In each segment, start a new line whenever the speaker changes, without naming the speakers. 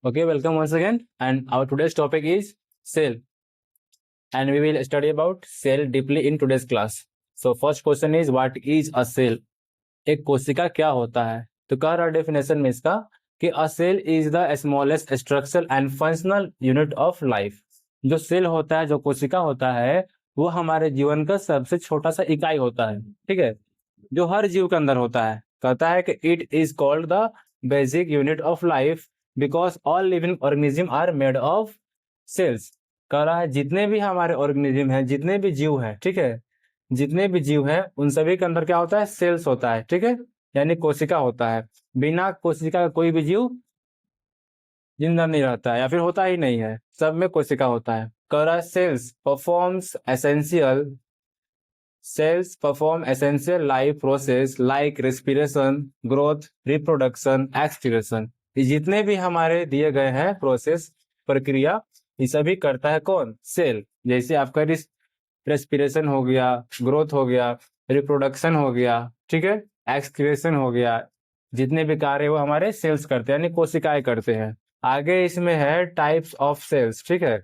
Okay, welcome once again. And our today's topic is cell, and we will study about cell deeply in today's class. So first question is what is a cell? एक कोशिका क्या होता है? तो कह रहा definition में इसका कि a cell is the smallest structural and functional unit of life. जो सेल होता है, जो कोशिका होता है, वो हमारे जीवन का सबसे छोटा सा इकाई होता है, ठीक है, जो हर जीव के अंदर होता है। कहता है कि it is called the basic unit of life because all living organism are made of cells. कह रहा है जितने भी हमारे ऑर्गेनिज्म हैं, जितने भी जीव हैं, ठीक है, जितने भी जीव हैं उन सभी के अंदर क्या होता है? सेल्स होता है, ठीक है, यानी कोशिका होता है। बिना कोशिका का कोई भी जीव जिंदा नहीं रहता है या फिर होता ही नहीं है, सब में कोशिका होता है। कह रहा है Cells perform essential life process like respiration, growth, reproduction, excretion. ये जितने भी हमारे दिए गए हैं प्रोसेस, प्रक्रिया, ये सभी करता है कौन? सेल। जैसे आपका रेस्पिरेशन हो गया, ग्रोथ हो गया, रिप्रोडक्शन हो गया, ठीक है, एक्सक्रीशन हो गया, जितने भी कार्य वो हमारे सेल्स करते हैं, यानी कोशिकाएं करते हैं। आगे इसमें है टाइप्स ऑफ सेल्स, ठीक है।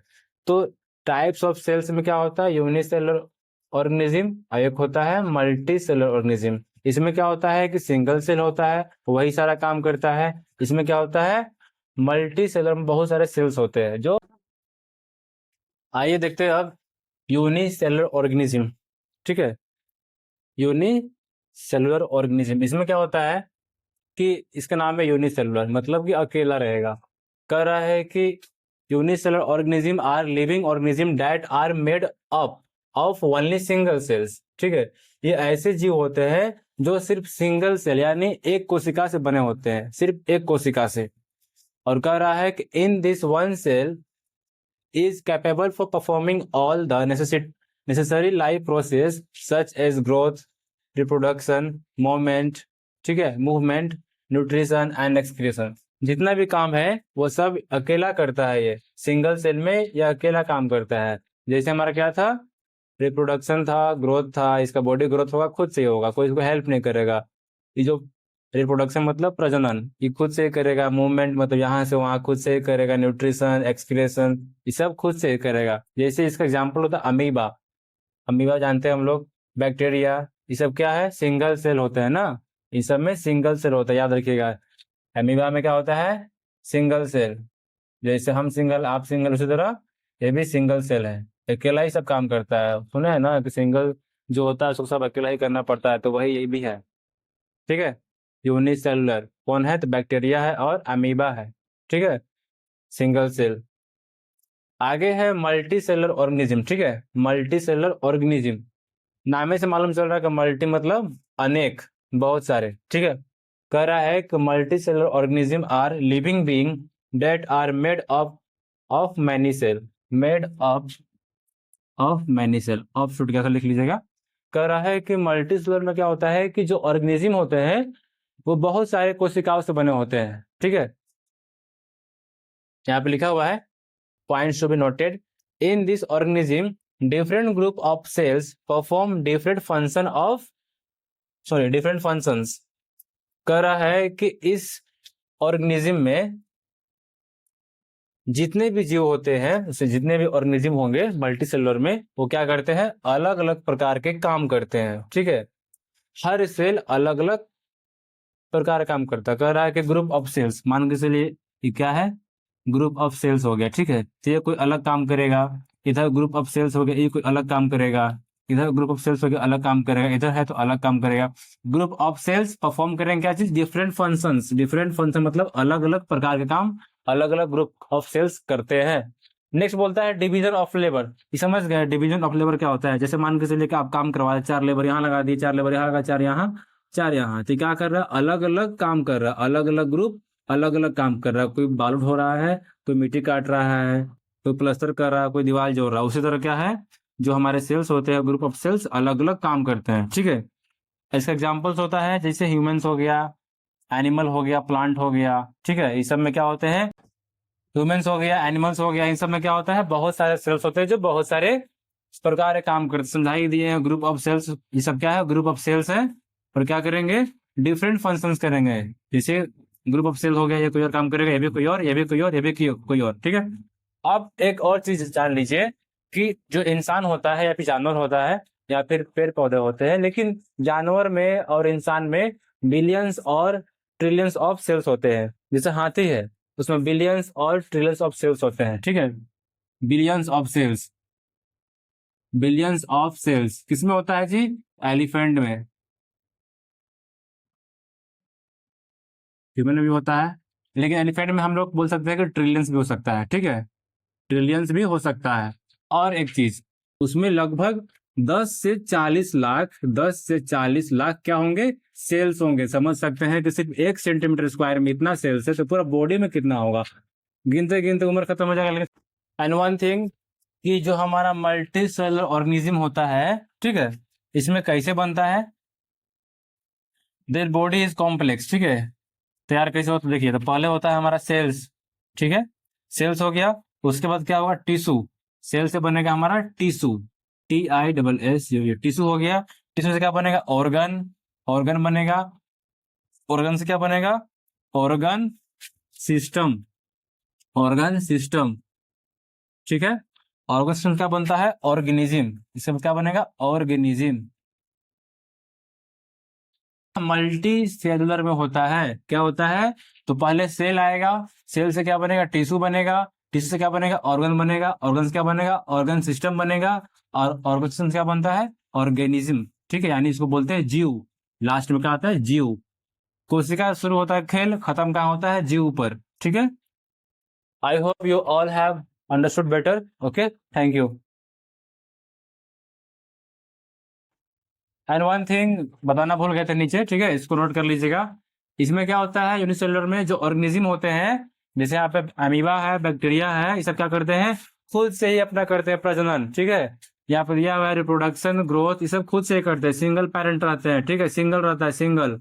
तो टाइप्स ऑफ सेल्स में क्या होता है? यूनिसेलुलर ऑर्गेनिज्म, एक होता है मल्टी सेलुलर ऑर्गेनिज्म। इसमें क्या होता है कि सिंगल सेल होता है, वही सारा काम करता है। इसमें क्या होता है? मल्टी सेलुलर में बहुत सारे सेल्स होते हैं। जो आइए देखते हैं अब यूनिसेलुलर ऑर्गेनिज्म, ठीक है, यूनिसेलुलर ऑर्गेनिज्म। इसमें क्या होता है कि इसका नाम है यूनिसेलुलर, मतलब कि अकेला रहेगा। कह रहा है कि unicellular organism are living organism that are made up of only single cells, ठीक है। ये ऐसे जीव होते हैं जो सिर्फ सिंगल सेल यानी एक कोशिका से बने होते हैं, सिर्फ एक कोशिका से। और कह रहा है कि in this one cell is capable for performing all the necessary life process such as growth, reproduction, movement, ठीक है, movement, nutrition and excretion। जितना भी काम है वो सब अकेला करता है, ये सिंगल सेल में ये अकेला काम करता है। जैसे हमारा क्या था? रिप्रोडक्शन था, ग्रोथ था, इसका बॉडी ग्रोथ होगा खुद से ही होगा, कोई इसको हेल्प नहीं करेगा। ये जो रिप्रोडक्शन मतलब प्रजनन, ये खुद से ही करेगा। मूवमेंट मतलब यहाँ से वहाँ खुद से ही करेगा। न्यूट्रिशन, एक्सक्रीशन, ये सब खुद से ही करेगा। जैसे इसका एग्जाम्पल होता है अमीबा। अमीबा जानते हैं हम लोग, बैक्टीरिया, ये सब क्या है? सिंगल सेल होते हैं ना, इन सब में सिंगल सेल होता है, याद रखिएगा। अमीबा में क्या होता है? Single cell. जैसे हम सिंगल, आप सिंगल, उसी तरह ये भी सिंगल सेल है, अकेला ही सब काम करता है। सुने है ना कि सिंगल जो होता है उसको सब अकेला ही करना पड़ता है, तो वही ये भी है, ठीक है। यूनिसेलुलर कौन है? तो बैक्टीरिया है और अमीबा है, ठीक है, सिंगल सेल। आगे है मल्टी सेलुलर ऑर्गेनिज्म, ठीक है, मल्टी सेलुलर ऑर्गेनिज्म। नामे से मालूम चल रहा है कि मल्टी मतलब अनेक, बहुत सारे, ठीक है। कह रहा है कि multicellular organism are living being that are made up of many cell, made up of many cell, of छूट गया था, लिख लीजिएगा। कह रहा है कि मल्टी सेलुलर में क्या होता है कि जो ऑर्गेनिज्म होते हैं वो बहुत सारे कोशिकाओं से बने होते हैं, ठीक है। यहाँ पे लिखा हुआ है points to be noted, in this organism different group of cells perform different functions. कह रहा है कि इस ऑर्गेनिज्म में जितने भी जीव होते हैं, उसे जितने भी ऑर्गेनिज्म होंगे मल्टी सेलुलर में, वो क्या करते हैं? अलग अलग प्रकार के काम करते हैं, ठीक है। हर सेल अलग अलग प्रकार का काम करता है। कह रहा है कि ग्रुप ऑफ सेल्स, मान के चलिए ये क्या है? ग्रुप ऑफ सेल्स हो गया, ठीक है। तो ये कोई अलग काम करेगा, इधर ग्रुप ऑफ सेल्स हो गया, ये कोई अलग काम करेगा, इधर ग्रुप ऑफ सेल्स हो गया, अलग काम करेगा, इधर है तो अलग काम करेगा। ग्रुप ऑफ सेल्स परफॉर्म करेंगे क्या चीज? Different functions. डिफरेंट फंक्शन मतलब अलग अलग प्रकार के काम अलग अलग ग्रुप ऑफ सेल्स करते हैं। नेक्स्ट बोलता है डिवीजन ऑफ लेबर। ये समझ गए डिवीजन ऑफ लेबर क्या होता है? जैसे मान के चलिए कि आप काम करवा, 4 लेबर यहाँ लगा दिए, 4 लेबर यहाँ लगा, 4 यहाँ, 4 यहाँ, तो क्या कर रहा है? अलग अलग काम कर रहा है, अलग अलग ग्रुप अलग अलग काम कर रहा है। कोई बालू ढो रहा है, कोई मिट्टी काट रहा है, कोई प्लास्टर कर रहा है, कोई दीवार जोड़ रहा है। उसी तरह क्या है, जो हमारे सेल्स होते हैं, ग्रुप ऑफ सेल्स अलग अलग काम करते हैं, ठीक है। इसका एग्जाम्पल्स होता है जैसे ह्यूमंस हो गया, एनिमल हो गया, प्लांट हो गया, ठीक है। इस सब में क्या होते हैं? ह्यूमंस हो गया, एनिमल्स हो गया, इन सब में क्या होता है? बहुत सारे सेल्स होते हैं जो बहुत सारे प्रकार के काम करते, समझाई दिए हैं। ग्रुप ऑफ सेल्स, ये सब क्या है? ग्रुप ऑफ सेल्स है, और क्या करेंगे? डिफरेंट फंक्शंस करेंगे। जैसे ग्रुप ऑफ सेल हो गया, ये कोई और काम करेगा, ये भी कोई और, ये भी कोई और, ये भी कोई और, ठीक है। अब एक और चीज जान लीजिए कि जो इंसान होता है या फिर जानवर होता है या फिर पेड़ पौधे होते हैं, लेकिन जानवर में और इंसान में बिलियंस और ट्रिलियंस ऑफ सेल्स होते हैं। जैसे हाथी है, उसमें बिलियंस और ट्रिलियंस ऑफ सेल्स होते हैं, ठीक है। Billions of cells, billions of cells किसमें होता है जी? एलिफेंट में, ह्यूमन में भी होता है, लेकिन एलिफेंट में हम लोग बोल सकते हैं कि ट्रिलियंस भी हो सकता है, ठीक है, ट्रिलियंस भी हो सकता है। और एक चीज, उसमें लगभग 10 से 40 लाख, 10 से 40 लाख क्या होंगे? सेल्स होंगे। समझ सकते हैं कि सिर्फ 1 सेंटीमीटर स्क्वायर में इतना सेल्स है, तो पूरा बॉडी में कितना होगा? गिनते गिनते उम्र खत्म हो जाएगा। एंड वन थिंग कि जो हमारा मल्टी सेलुलर ऑर्गेनिज्म होता है, ठीक है, इसमें कैसे बनता है? देयर बॉडी इज कॉम्प्लेक्स, ठीक है। तैयार कैसे होता है देखिए, तो पहले होता है हमारा सेल्स, ठीक है, सेल्स हो गया। उसके बाद क्या होगा? टिश्यू, सेल से बनेगा हमारा टिश्यू, TISS, ये टिश्यू हो गया। टिश्यू से क्या बनेगा? ऑर्गन, ऑर्गन बनेगा। ऑर्गन से क्या बनेगा? ऑर्गन सिस्टम, ऑर्गन सिस्टम, ठीक है। ऑर्गन सिस्टम क्या बनता है? ऑर्गेनिज्म, इससे क्या बनेगा? ऑर्गेनिज्म। मल्टी सेलुलर में होता है, क्या होता है? तो पहले सेल आएगा, सेल से क्या बनेगा? टिश्यू बनेगा, टिश्यू से क्या बनेगा? ऑर्गन बनेगा, ऑर्गन से क्या बनेगा? ऑर्गन सिस्टम बनेगा, और ऑर्गन सिस्टम क्या बनता है? ऑर्गेनिज्म, ठीक है, यानी इसको बोलते हैं जीव। लास्ट में क्या आता है? जीव। कोशिका शुरू होता है खेल, खत्म कहाँ होता है? जीव पर, ठीक है। I hope you all have understood better. Okay, thank you. And one thing बताना भूल गए थे नीचे, ठीक है, इसको नोट कर लीजिएगा। इसमें क्या होता है? यूनिसेलुलर में जो ऑर्गेनिज्म होते हैं, जैसे यहाँ पे अमीबा है, बैक्टीरिया है, ये सब क्या करते हैं? खुद से ही अपना करते हैं प्रजनन, ठीक है। यहाँ पर दिया हुआ है रिप्रोडक्शन, ग्रोथ, ये सब खुद से ही करते हैं। सिंगल पेरेंट रहते हैं, ठीक है, सिंगल रहता है, सिंगल।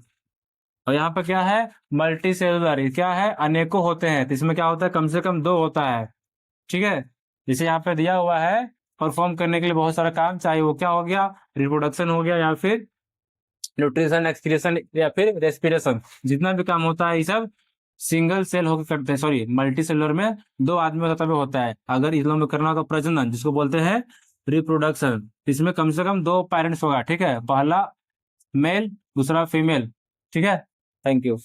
और यहाँ पर क्या है? मल्टी सेलुलर, ये क्या है? अनेकों होते हैं। तो इसमें क्या होता है? कम से कम 2 होता है, ठीक है। जैसे यहाँ पे दिया हुआ है परफॉर्म करने के लिए बहुत सारा काम, चाहे वो क्या हो गया? रिप्रोडक्शन हो गया, या फिर न्यूट्रिशन, एक्सक्रीशन, या फिर रेस्पिरेशन, जितना भी काम होता है ये सब सिंगल सेल होकर करते हैं। सॉरी, मल्टी सेलुलर में 2 आदमी का तभी होता है। अगर इन लोगों में करना होगा प्रजनन, जिसको बोलते हैं रिप्रोडक्शन, इसमें कम से कम 2 पेरेंट्स होगा, ठीक है, पहला मेल, दूसरा फीमेल, ठीक है। Thank you.